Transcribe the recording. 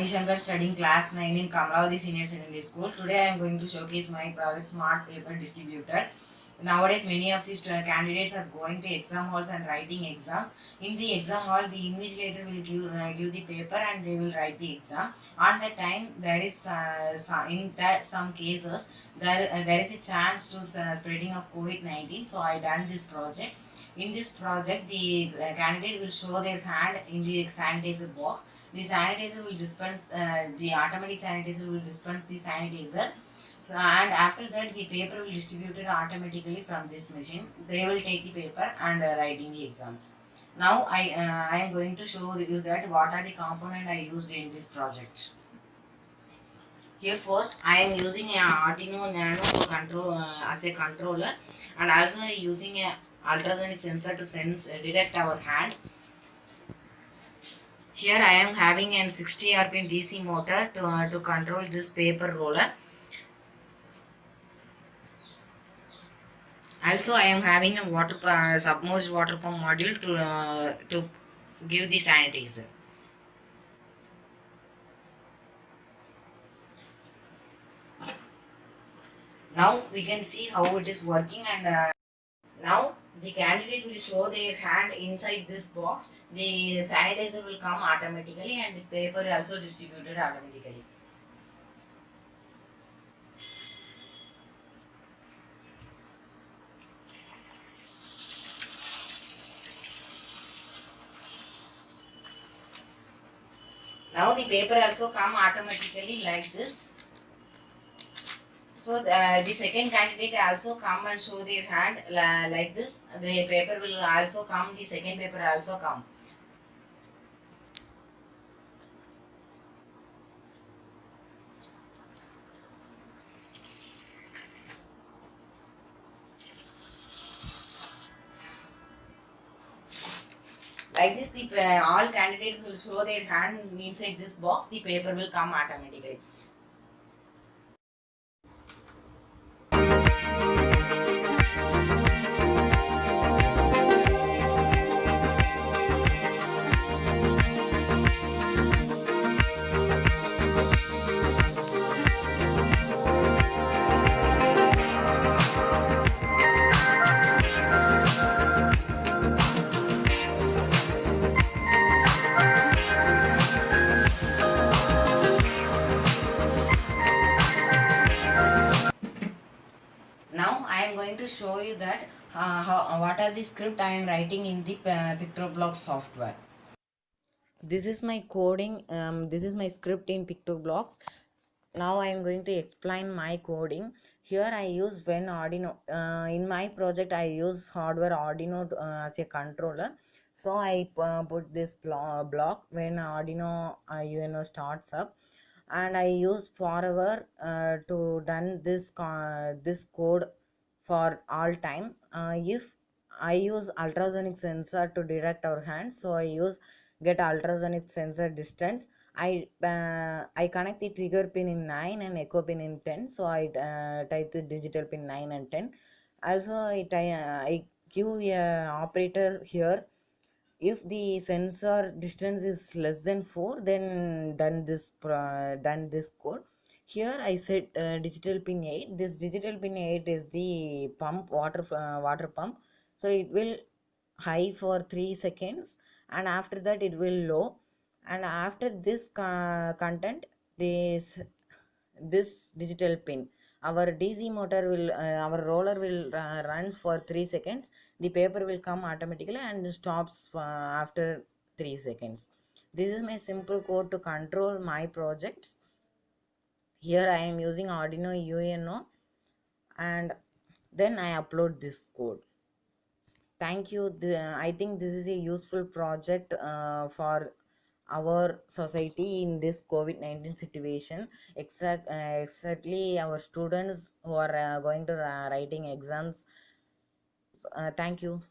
Manishankar, studying class 9 in Kamlavati Senior Secondary School. Today I am going to showcase my project Smart Paper Distributor. Nowadays, many of these candidates are going to exam halls and writing exams. In the exam hall, the invigilator will give the paper and they will write the exam. On that time, there is some cases there is a chance to spreading of COVID-19. So I done this project. In this project, the candidate will show their hand in the sanitizer box. The sanitizer will dispense, the automatic sanitizer will dispense the sanitizer. So, and after that, the paper will distributed automatically from this machine. They will take the paper and writing the exams. Now I am going to show you that what are the components I used in this project. Here first I am using a Arduino Nano to control as a controller, and also using a ultrasonic sensor to detect our hand. Here I am having an 60 RPM DC motor to control this paper roller. Also I am having a submerged water pump module to give the sanitizer. Now we can see how it is working, and now the candidate will show their hand inside this box. The sanitizer will come automatically and the paper also distributed automatically. Now the paper also come automatically like this. So the second candidate also come and show their hand like this. The paper will also come. The second paper also come. Like this, the all candidates will show their hand inside this box. The paper will come automatically. Now I am going to show you that what are the script I am writing in the PictoBlock software. This is my coding. This is my script in PictoBlocks. Now I am going to explain my coding. Here I use when Arduino. In my project I use hardware Arduino as a controller. So I put this block when Arduino UNO starts up, and I use forever to done this code for all time. If I use ultrasonic sensor to detect our hands, so I use get ultrasonic sensor distance. I connect the trigger pin in 9 and echo pin in 10. So I type the digital pin 9 and 10. Also I give a operator here. If the sensor distance is less than 4, then done this code. Here I set digital pin 8. This digital pin 8 is the pump water pump. So it will high for 3 seconds, and after that it will low, and after this content, this digital pin, our DC motor will our roller will run for 3 seconds. The paper will come automatically and stops after 3 seconds. This is my simple code to control my projects. Here I am using Arduino UNO, and then I upload this code. Thank you. I think this is a useful project for our society in this COVID-19 situation. Exactly our students who are going to writing exams. Thank you.